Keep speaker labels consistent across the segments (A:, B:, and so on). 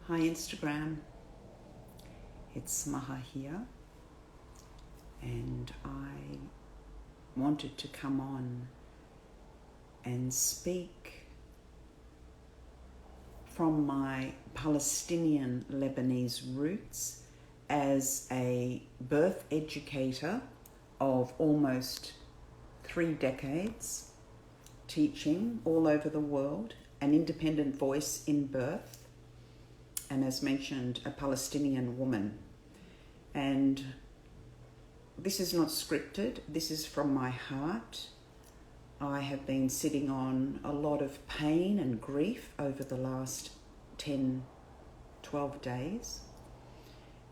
A: Hi Instagram, it's Maha here, and I wanted to come on and speak from my Palestinian Lebanese roots as a birth educator of almost 3 decades, teaching all over the world, an independent voice in birth, and as mentioned, a Palestinian woman. And this is not scripted, this is from my heart. I have been sitting on a lot of pain and grief over the last 10, 12 days.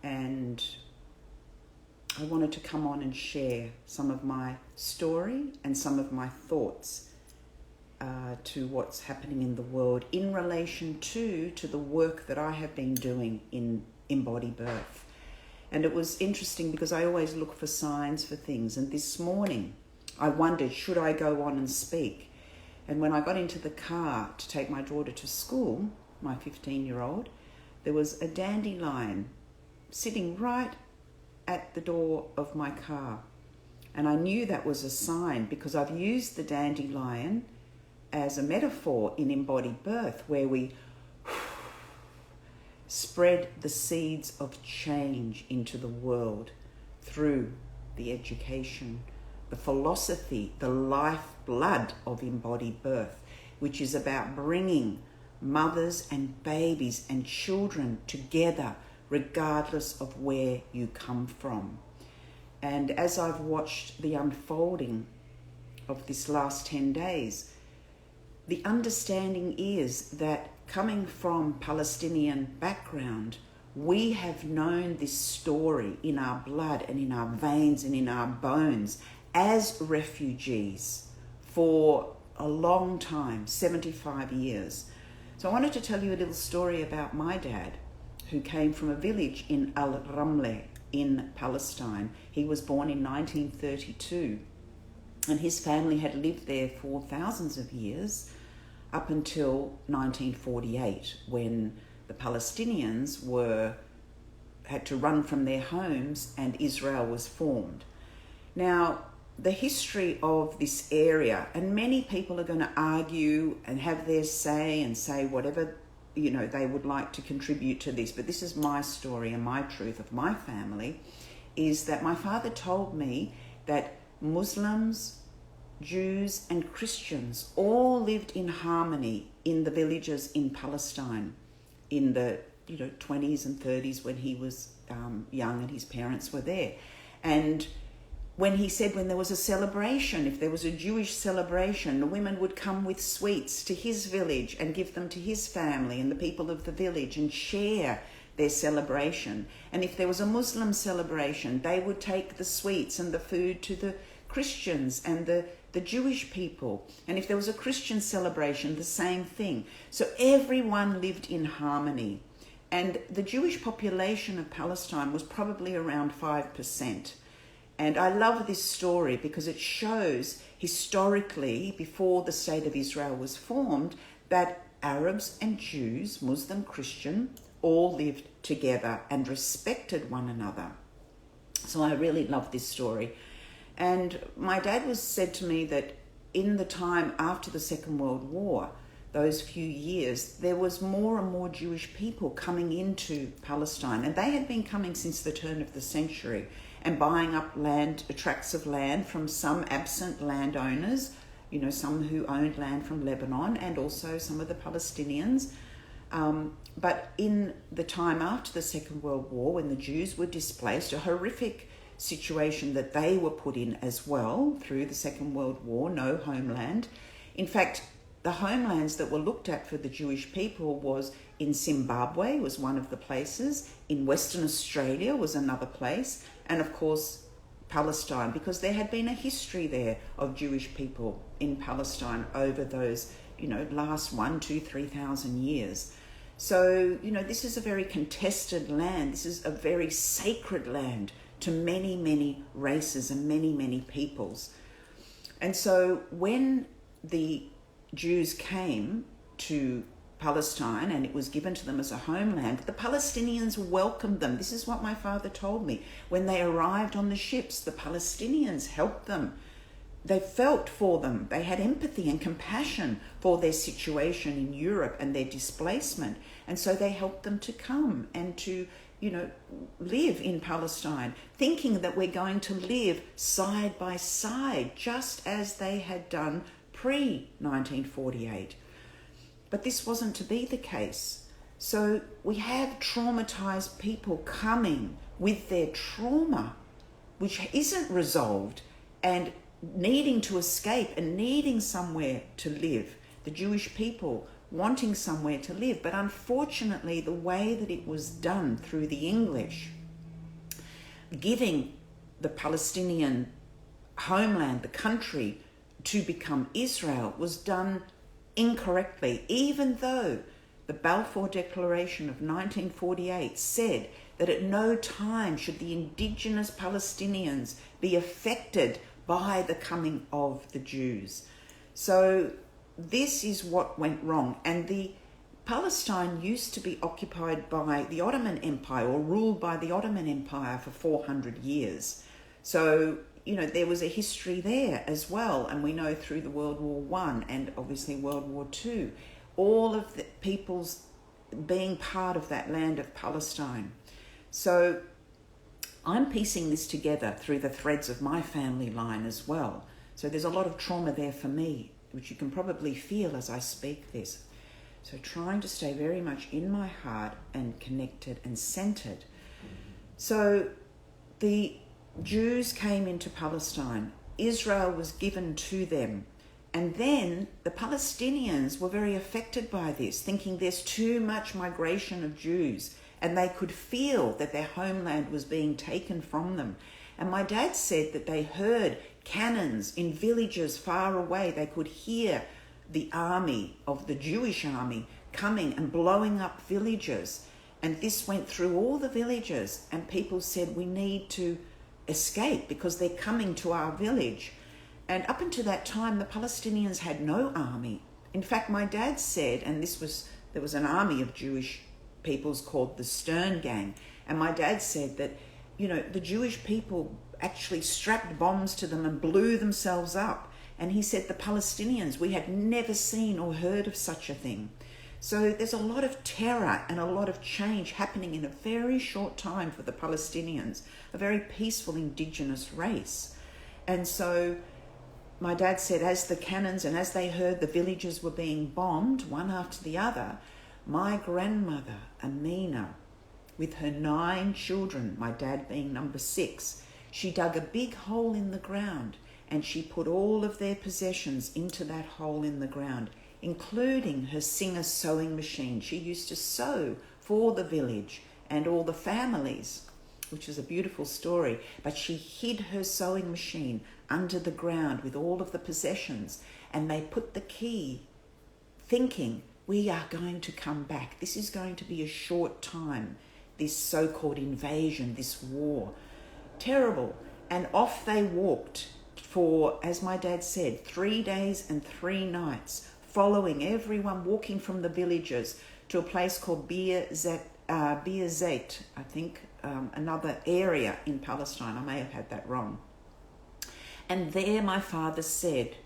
A: And I wanted to come on and share some of my story and some of my thoughts to what's happening in the world in relation to the work that I have been doing in EmbodyBirth. And it was interesting because I always look for signs for things. And this morning I wondered, should I go on and speak? And when I got into the car to take my daughter to school, my 15-year-old, there was a dandelion sitting right at the door of my car. And I knew that was a sign because I've used the dandelion as a metaphor in EmbodyBirth, where we spread the seeds of change into the world through the education, the philosophy, the lifeblood of EmbodyBirth, which is about bringing mothers and babies and children together regardless of where you come from. And as I've watched the unfolding of this last 10 days, the understanding is that coming from Palestinian background, we have known this story in our blood and in our veins and in our bones as refugees for a long time, 75 years. So I wanted to tell you a little story about my dad, who came from a village in Al-Ramle in Palestine. He was born in 1932. And his family had lived there for thousands of years up until 1948, when the Palestinians had to run from their homes and Israel was formed. Now, the history of this area, and many people are going to argue and have their say and say whatever they would like to contribute to this, but this is my story and my truth of my family, is that my father told me that Muslims, Jews and Christians all lived in harmony in the villages in Palestine in the 20s and 30s when he was young and his parents were there. And when he said when there was a celebration, if there was a Jewish celebration, the women would come with sweets to his village and give them to his family and the people of the village and share their celebration. And if there was a Muslim celebration, they would take the sweets and the food to the Christians and the Jewish people. And if there was a Christian celebration, the same thing. So everyone lived in harmony. And the Jewish population of Palestine was probably around 5%. And I love this story because it shows historically, before the state of Israel was formed, that Arabs and Jews, Muslim, Christian, all lived together and respected one another. So I really love this story. And my dad said to me that in the time after the Second World War, those few years, there was more and more Jewish people coming into Palestine. And they had been coming since the turn of the century and buying up tracts of land from some absent landowners, some who owned land from Lebanon and also some of the Palestinians. But in the time after the Second World War, when the Jews were displaced, a horrific situation that they were put in as well through the Second World War, no homeland. In fact, the homelands that were looked at for the Jewish people was in Zimbabwe, was one of the places, in Western Australia was another place, and of course Palestine, because there had been a history there of Jewish people in Palestine over those, last 1, 2, 3,000 years. So, this is a very contested land. This is a very sacred land to many, many races and many, many peoples. And so when the Jews came to Palestine and it was given to them as a homeland, the Palestinians welcomed them. This is what my father told me. When they arrived on the ships, the Palestinians helped them. They felt for them. They had empathy and compassion for their situation in Europe and their displacement. And so they helped them to come and to, live in Palestine, thinking that we're going to live side by side, just as they had done pre-1948. But this wasn't to be the case. So we have traumatized people coming with their trauma, which isn't resolved, and needing to escape and needing somewhere to live. The Jewish people wanting somewhere to live. But unfortunately, the way that it was done through the English, giving the Palestinian homeland, the country, to become Israel, was done incorrectly, even though the Balfour Declaration of 1948 said that at no time should the indigenous Palestinians be affected by the coming of the Jews. So this is what went wrong. And the Palestine used to be occupied by the Ottoman Empire, or ruled by the Ottoman Empire, for 400 years. So, there was a history there as well. And we know through the World War I and obviously World War II, all of the peoples being part of that land of Palestine. So I'm piecing this together through the threads of my family line as well. So there's a lot of trauma there for me, which you can probably feel as I speak this. So trying to stay very much in my heart and connected and centered. So the Jews came into Palestine. Israel was given to them. And then the Palestinians were very affected by this, thinking there's too much migration of Jews. And they could feel that their homeland was being taken from them. And my dad said that they heard cannons in villages far away. They could hear the army of the Jewish army coming and blowing up villages. And this went through all the villages. And people said, we need to escape because they're coming to our village. And up until that time, the Palestinians had no army. In fact, my dad said, and there was an army of Jewish peoples called the Stern Gang. And my dad said that, the Jewish people actually strapped bombs to them and blew themselves up. And he said the Palestinians, we had never seen or heard of such a thing. So there's a lot of terror and a lot of change happening in a very short time for the Palestinians, a very peaceful indigenous race. And so my dad said as the cannons and as they heard the villages were being bombed one after the other, my grandmother, Amina, with her 9 children, my dad being number 6, she dug a big hole in the ground and she put all of their possessions into that hole in the ground, including her Singer sewing machine. She used to sew for the village and all the families, which is a beautiful story. But she hid her sewing machine under the ground with all of the possessions, and they put the key, thinking, we are going to come back. This is going to be a short time, this so-called invasion, this war. Terrible. And off they walked for, as my dad said, 3 days and 3 nights, following everyone, walking from the villages to a place called Bir Zait, I think, another area in Palestine. I may have had that wrong. And there my father said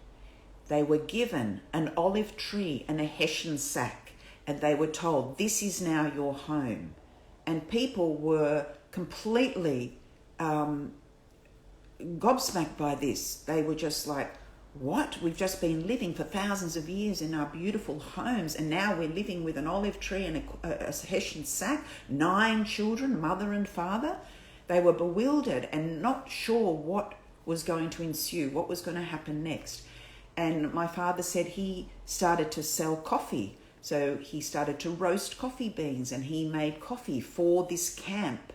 A: they were given an olive tree and a hessian sack, and they were told, this is now your home. And people were completely gobsmacked by this. They were just like, what? We've just been living for thousands of years in our beautiful homes, and now we're living with an olive tree and a hessian sack, 9 children, mother and father. They were bewildered and not sure what was going to ensue, what was going to happen next. And my father said he started to sell coffee. So he started to roast coffee beans, and he made coffee for this camp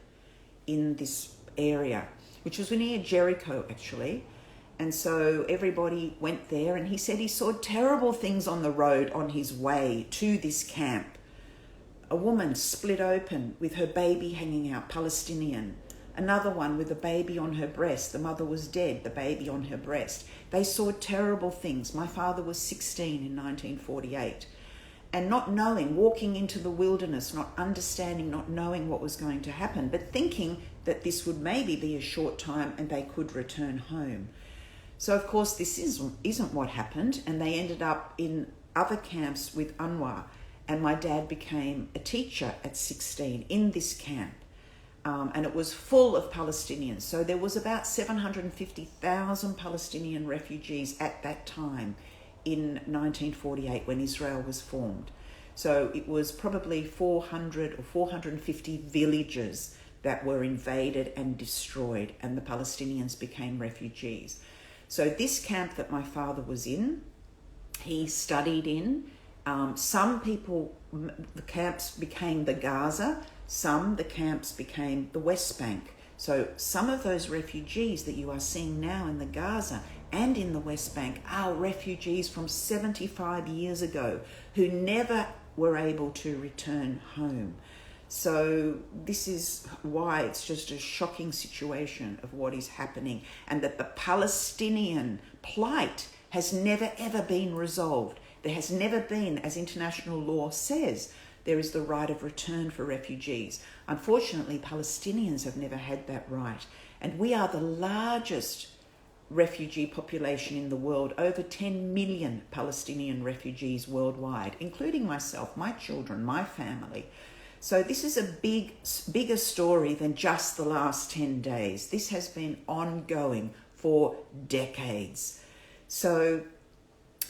A: in this area, which was near Jericho, actually. And so everybody went there, and he said he saw terrible things on the road on his way to this camp. A woman split open with her baby hanging out, Palestinian. Another one with a baby on her breast. The mother was dead, the baby on her breast. They saw terrible things. My father was 16 in 1948. and not knowing, walking into the wilderness, not understanding, not knowing what was going to happen, but thinking that this would maybe be a short time and they could return home. So of course this isn't what happened, and they ended up in other camps with UNRWA, and my dad became a teacher at 16 in this camp. And it was full of Palestinians. So there was about 750,000 Palestinian refugees at that time in 1948 when Israel was formed. So it was probably 400 or 450 villages that were invaded and destroyed, and the Palestinians became refugees. So this camp that my father was in, he studied in, some people, the camps became the Gaza, the camps became the West Bank. So some of those refugees that you are seeing now in the Gaza and in the West Bank are refugees from 75 years ago who never were able to return home. So this is why it's just a shocking situation of what is happening, and that the Palestinian plight has never ever been resolved. There has never been, as international law says, there is the right of return for refugees. Unfortunately, Palestinians have never had that right. And we are the largest refugee population in the world, over 10 million Palestinian refugees worldwide, including myself, my children, my family. So this is a bigger story than just the last 10 days. This has been ongoing for decades. So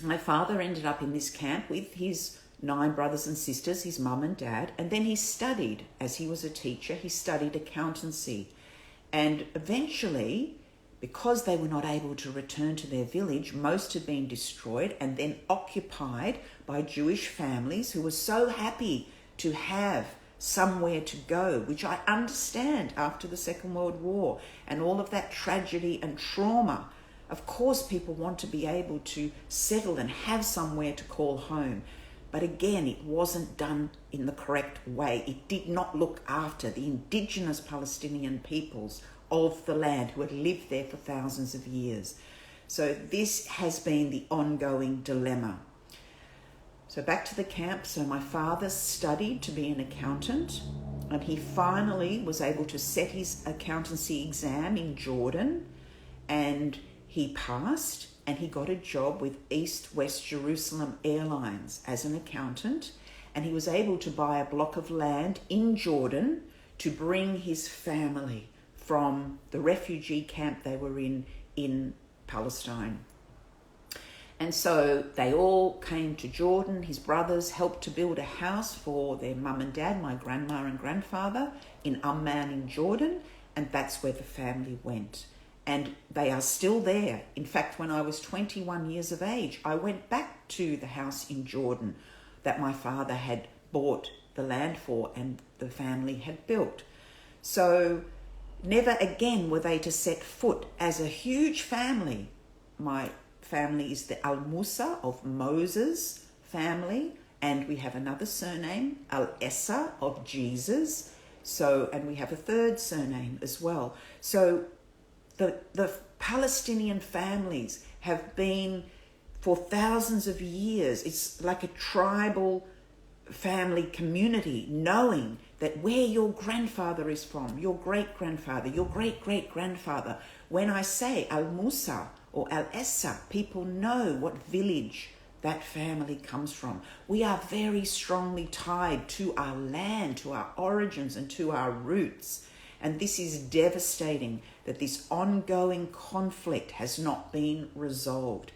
A: my father ended up in this camp with his 9 brothers and sisters, his mum and dad, and then he studied, as he was a teacher, he studied accountancy. And eventually, because they were not able to return to their village, most had been destroyed and then occupied by Jewish families who were so happy to have somewhere to go, which I understand after the Second World War and all of that tragedy and trauma. Of course, people want to be able to settle and have somewhere to call home. But again, it wasn't done in the correct way. It did not look after the indigenous Palestinian peoples of the land who had lived there for thousands of years. So this has been the ongoing dilemma. So back to the camp. So my father studied to be an accountant, and he finally was able to set his accountancy exam in Jordan, and he passed, and he got a job with East West Jerusalem Airlines as an accountant, and he was able to buy a block of land in Jordan to bring his family from the refugee camp they were in Palestine. And so they all came to Jordan. His brothers helped to build a house for their mum and dad, my grandma and grandfather, in Amman in Jordan, and that's where the family went. And they are still there. In fact, when I was 21 years of age, I went back to the house in Jordan that my father had bought the land for and the family had built. So never again were they to set foot as a huge family. My family is the Al-Musa of Moses family, and we have another surname, Al-Essa of Jesus. So, and we have a third surname as well. So the Palestinian families have been for thousands of years, it's like a tribal family community, knowing that where your grandfather is from, your great-grandfather, your great-great-grandfather, when I say Al-Musa or Al-Essa, people know what village that family comes from. We are very strongly tied to our land, to our origins and to our roots. And this is devastating that this ongoing conflict has not been resolved.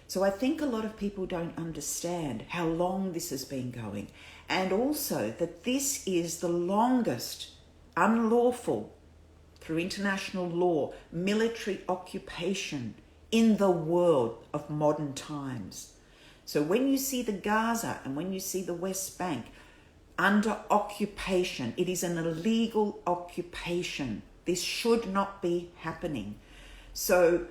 A: So I think a lot of people don't understand how long this has been going, and also that this is the longest unlawful, through international law, military occupation in the world of modern times. So when you see the Gaza and when you see the West Bank under occupation, it is an illegal occupation. This should not be happening. So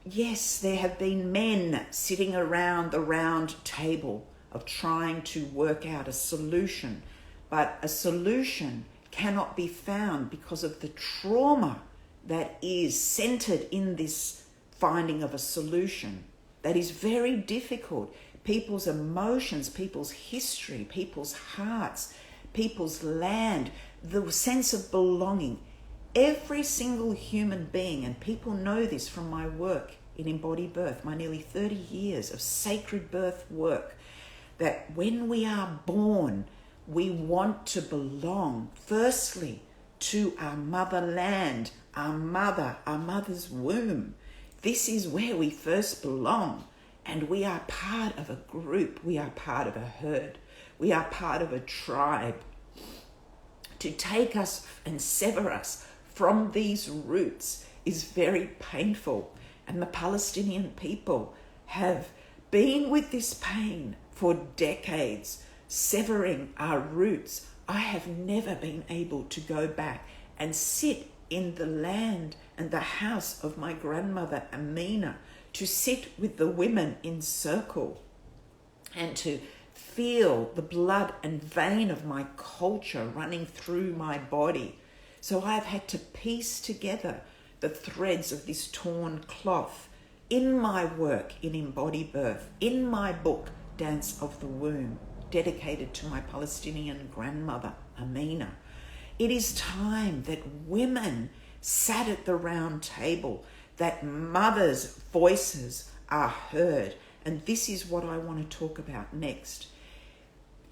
A: yes, there have been men sitting around the round table of trying to work out a solution, but a solution cannot be found because of the trauma that is centered in this finding of a solution. that is very difficult. People's emotions, people's history, people's hearts, people's land, the sense of belonging. Every single human being, and people know this from my work in EmbodyBirth, my nearly 30 years of sacred birth work, that when we are born, we want to belong, firstly, to our motherland, our mother, our mother's womb. This is where we first belong, and we are part of a group. We are part of a herd. We are part of a tribe. To take us and sever us from these roots is very painful, and the Palestinian people have been with this pain for decades, severing our roots. I have never been able to go back and sit in the land and the house of my grandmother Amina, to sit with the women in circle and to feel the blood and vein of my culture running through my body. So I've had to piece together the threads of this torn cloth in my work in EmbodyBirth, in my book, Dance of the Womb, dedicated to my Palestinian grandmother, Amina. It is time that women sat at the round table, that mothers' voices are heard. And this is what I want to talk about next.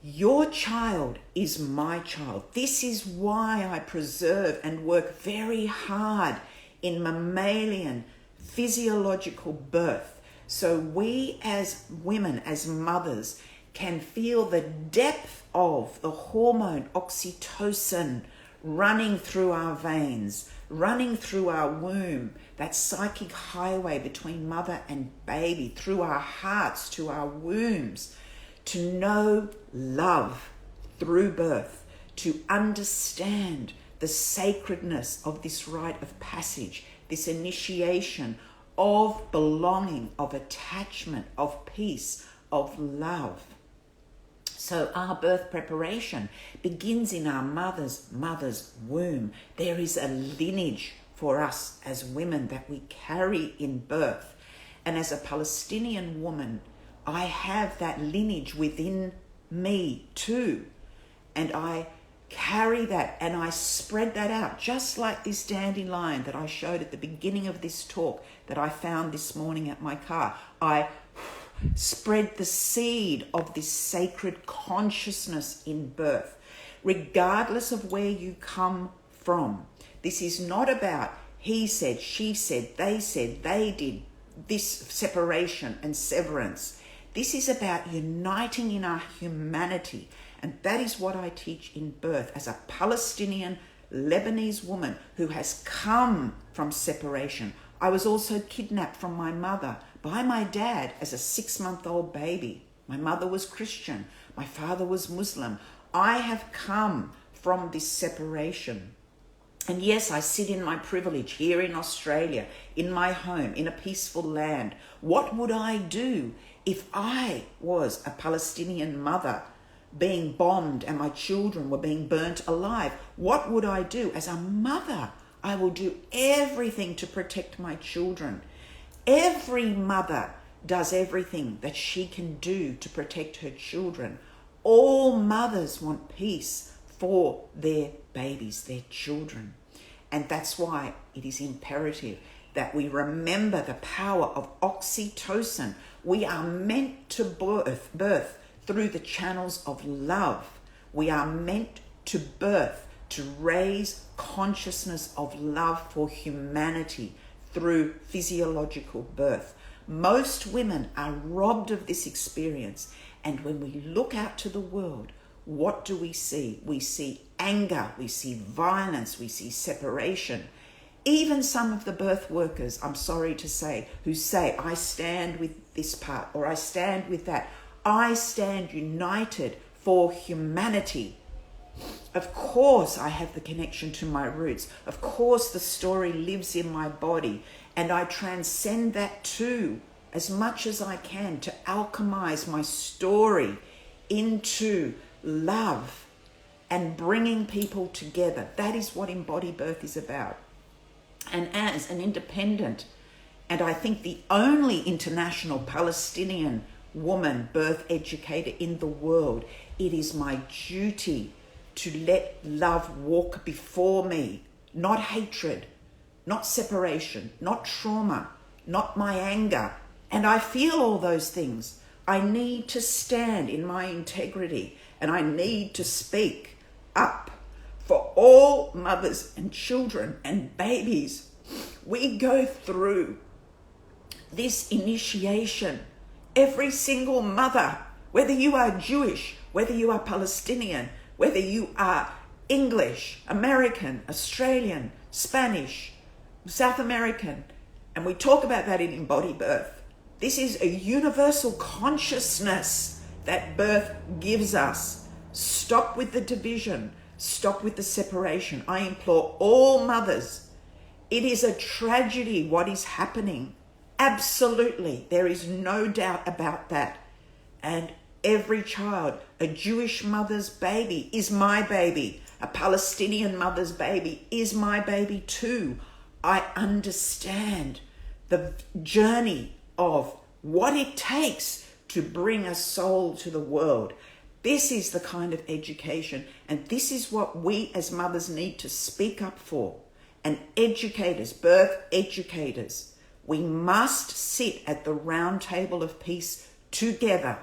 A: Your child is my child. This is why I preserve and work very hard in mammalian physiological birth. So we as women, as mothers, can feel the depth of the hormone oxytocin running through our veins, running through our womb, that psychic highway between mother and baby, through our hearts to our wombs, to know love through birth, to understand the sacredness of this rite of passage, this initiation of belonging, of attachment, of peace, of love. So our birth preparation begins in our mother's womb. There is a lineage for us as women that we carry in birth. And as a Palestinian woman, I have that lineage within me too. And I carry that and I spread that out, just like this dandelion that I showed at the beginning of this talk that I found this morning at my car. I spread the seed of this sacred consciousness in birth, regardless of where you come from. This is not about he said, she said, they did, this separation and severance. This is about uniting in our humanity. And that is what I teach in birth as a Palestinian Lebanese woman who has come from separation. I was also kidnapped from my mother by my dad as a 6-month-old baby. My mother was Christian. My father was Muslim. I have come from this separation. And yes, I sit in my privilege here in Australia, in my home, in a peaceful land. What would I do if I was a Palestinian mother being bombed and my children were being burnt alive? What would I do? As a mother, I will do everything to protect my children. Every mother does everything that she can do to protect her children. All mothers want peace for their babies, their children. And that's why it is imperative that we remember the power of oxytocin. We are meant to birth through the channels of love. We are meant to birth, to raise consciousness of love for humanity through physiological birth. Most women are robbed of this experience. And when we look out to the world, what do we see? We see anger, we see violence, we see separation. Even some of the birth workers, I'm sorry to say, who say, I stand with this part or I stand with that. I stand united for humanity. Of course, I have the connection to my roots. Of course, the story lives in my body. And I transcend that too, as much as I can, to alchemize my story into love and bringing people together. That is what EmbodyBirth is about. And as an independent And I think the only international Palestinian woman birth educator in the world, it is my duty to let love walk before me, not hatred, not separation, not trauma, not my anger. And I feel all those things. I need to stand in my integrity, and I need to speak up for all mothers and children and babies. We go through this initiation. Every single mother, whether you are Jewish, whether you are Palestinian, whether you are English, American, Australian, Spanish, South American, and we talk about that in EmbodyBirth. This is a universal consciousness that birth gives us. Stop with the division. Stop with the separation. I implore all mothers. It is a tragedy what is happening. Absolutely. There is no doubt about that. And every child, a Jewish mother's baby is my baby. A Palestinian mother's baby is my baby too. I understand the journey of what it takes to bring a soul to the world. This is the kind of education, and this is what we as mothers need to speak up for. And educators, birth educators, we must sit at the round table of peace together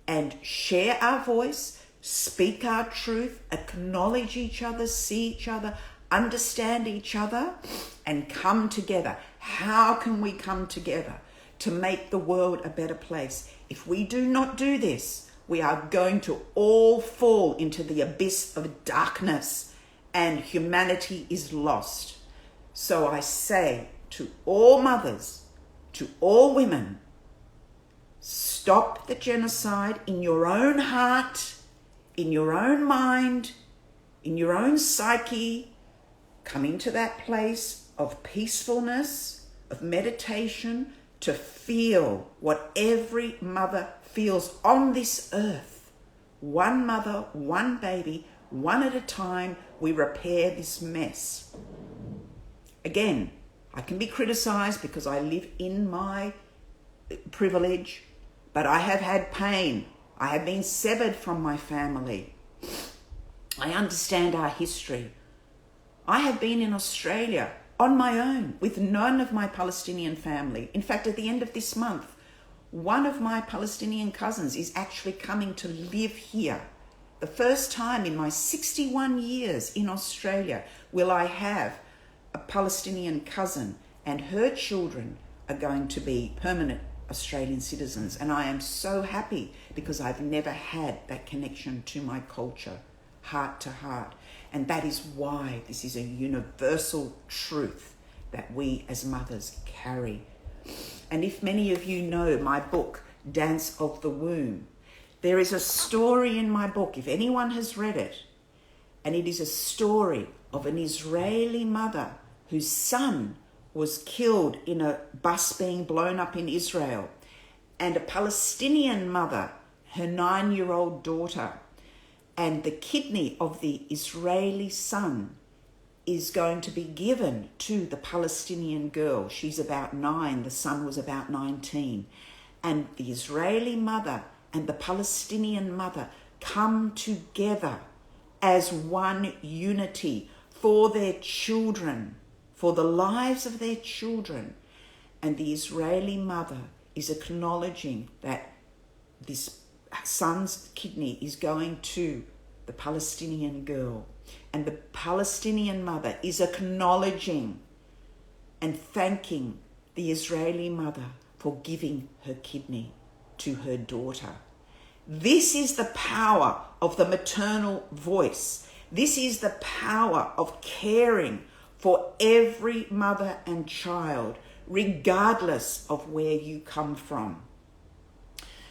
A: and share our voice, speak our truth, acknowledge each other, see each other, understand each other, and come together. How can we come together to make the world a better place? If we do not do this, we are going to all fall into the abyss of darkness, and humanity is lost. So I say to all mothers, to all women, stop the genocide in your own heart, in your own mind, in your own psyche. Come into that place of peacefulness, of meditation, to feel what every mother feels on this earth. One mother, one baby, one at a time, we repair this mess. Again, I can be criticized because I live in my privilege, but I have had pain. I have been severed from my family. I understand our history. I have been in Australia on my own with none of my Palestinian family. In fact, at the end of this month, one of my Palestinian cousins is actually coming to live here. The first time in my 61 years in Australia will I have a Palestinian cousin, and her children are going to be permanent Australian citizens. And I am so happy because I've never had that connection to my culture, heart to heart. And that is why this is a universal truth that we as mothers carry. And if many of you know my book, Dance of the Womb, there is a story in my book, if anyone has read it, and it is a story of an Israeli mother whose son was killed in a bus being blown up in Israel, and a Palestinian mother, her 9-year-old daughter, and the kidney of the Israeli son is going to be given to the Palestinian girl. She's about 9, the son was about 19. And the Israeli mother and the Palestinian mother come together as one unity for their children, for the lives of their children. And the Israeli mother is acknowledging that this son's kidney is going to the Palestinian girl. And the Palestinian mother is acknowledging and thanking the Israeli mother for giving her kidney to her daughter. This is the power of the maternal voice. This is the power of caring for every mother and child, regardless of where you come from.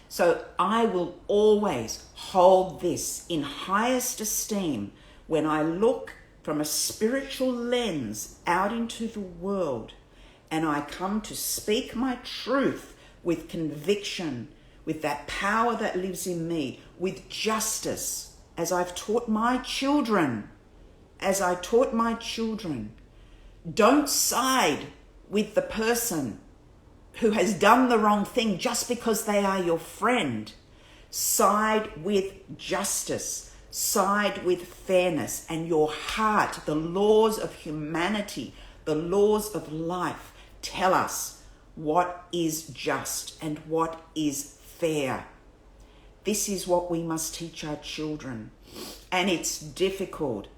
A: So I will always hold this in highest esteem when I look from a spiritual lens out into the world, and I come to speak my truth with conviction, with that power that lives in me, with justice, as I've taught my children, Don't side with the person who has done the wrong thing just because they are your friend. Side with justice, side with fairness, and your heart, the laws of humanity, the laws of life tell us what is just and what is fair. This is what we must teach our children. And it's difficult.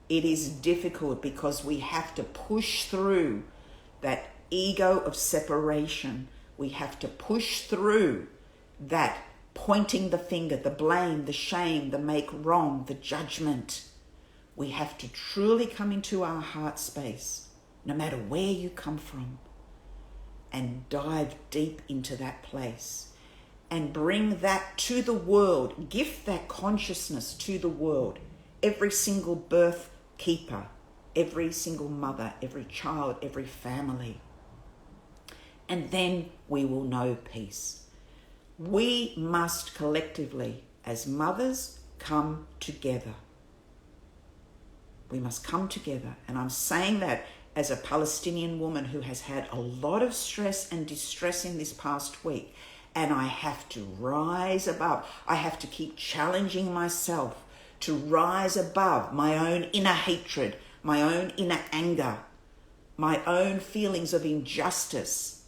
A: It is difficult because we have to push through that ego of separation. We have to push through that pointing the finger, the blame, the shame, the make wrong, the judgment. We have to truly come into our heart space, no matter where you come from, and dive deep into that place and bring that to the world. Gift that consciousness to the world. Every single birth keeper, every single mother, every child, every family. And then we will know peace. We must collectively, as mothers, come together. We must come together. And I'm saying that as a Palestinian woman who has had a lot of stress and distress in this past week. And I have to rise above. I have to keep challenging myself to rise above my own inner hatred, my own inner anger, my own feelings of injustice.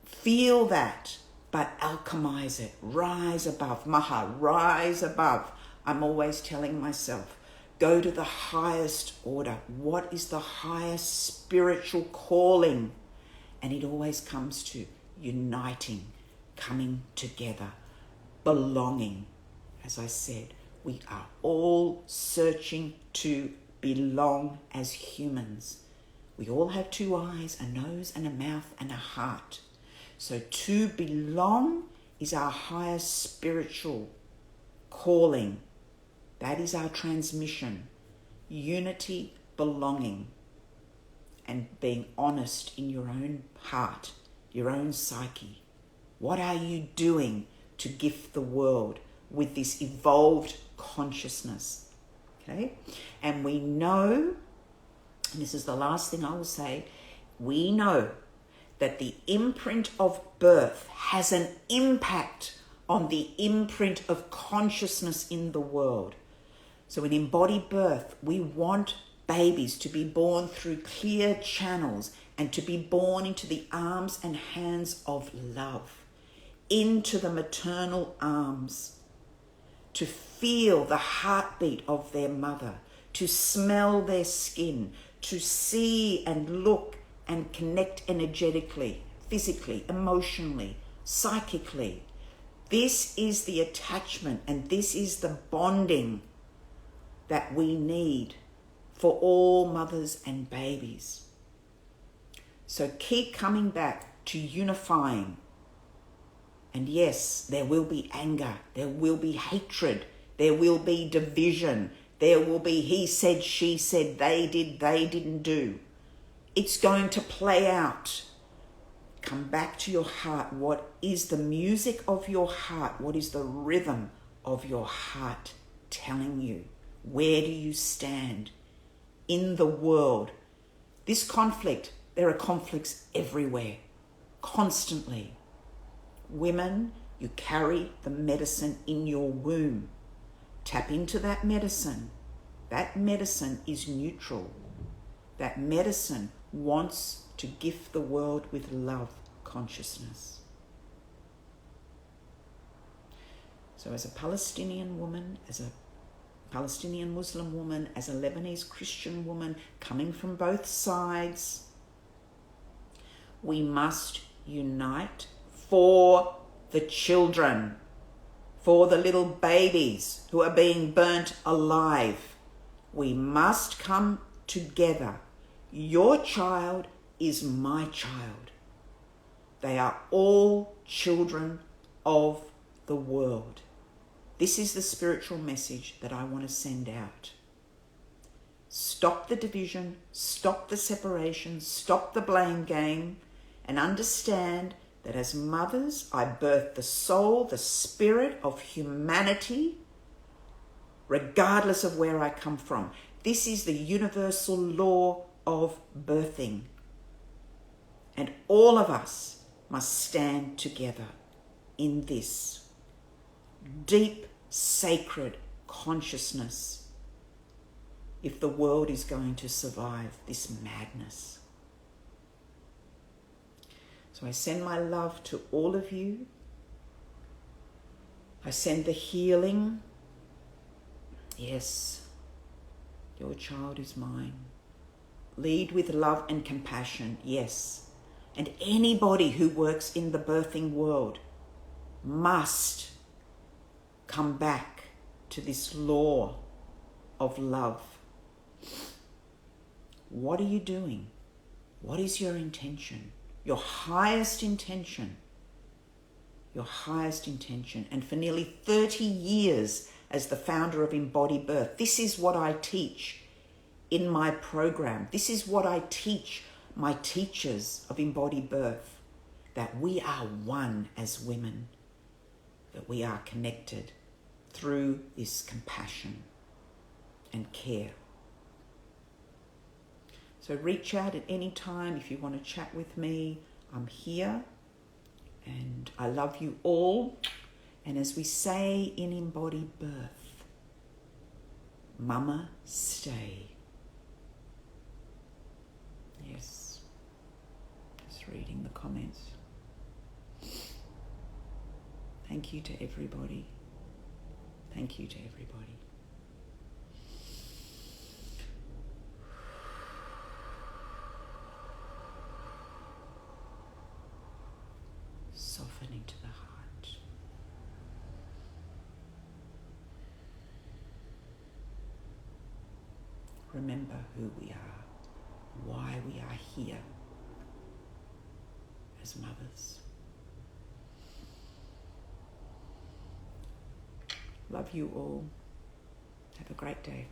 A: Feel that, but alchemize it. Rise above. Maha, rise above. I'm always telling myself, go to the highest order. What is the highest spiritual calling? And it always comes to uniting, coming together, belonging. As I said, we are all searching to belong as humans. We all have two eyes, a nose and a mouth and a heart. So to belong is our highest spiritual calling. That is our transmission. Unity, belonging, and being honest in your own heart, your own psyche. What are you doing to gift the world with this evolved consciousness? Okay? And we know, and this is the last thing I will say, we know that the imprint of birth has an impact on the imprint of consciousness in the world. So in EmbodyBirth, we want babies to be born through clear channels and to be born into the arms and hands of love, into the maternal arms, to feel the heartbeat of their mother, to smell their skin, to see and look and connect energetically, physically, emotionally, psychically. This is the attachment and this is the bonding that we need for all mothers and babies. So keep coming back to unifying. And yes, there will be anger, there will be hatred, there will be division, there will be he said, she said, they did, they didn't do. It's going to play out. Come back to your heart. What is the music of your heart? What is the rhythm of your heart telling you? Where do you stand in the world? This conflict, there are conflicts everywhere, constantly. Women, you carry the medicine in your womb. Tap into that medicine. That medicine is neutral. That medicine wants to gift the world with love consciousness. So as a Palestinian woman, as a Palestinian Muslim woman, as a Lebanese Christian woman, coming from both sides, we must unite for the children, for the little babies who are being burnt alive. We must come together. Your child is my child. They are all children of the world. This is the spiritual message that I want to send out. Stop the division, stop the separation, stop the blame game, and understand that as mothers, I birth the soul, the spirit of humanity, regardless of where I come from. This is the universal law of birthing. And all of us must stand together in this deep, sacred consciousness if the world is going to survive this madness. So I send my love to all of you. I send the healing. Yes, your child is mine. Lead with love and compassion, yes. And anybody who works in the birthing world must come back to this law of love. What are you doing? What is your intention? Your highest intention. Your highest intention. And for nearly 30 years as the founder of EmbodyBirth, this is what I teach in my program. This is what I teach my teachers of EmbodyBirth, that we are one as women, that we are connected through this compassion and care. So reach out at any time if you want to chat with me. I'm here, and I love you all. And as we say in EmbodyBirth, Mama, stay. Yes, just reading the comments. Thank you to everybody. Thank you to everybody. Softening to the heart. Remember who we are, why we are here as mothers. Love you all. Have a great day.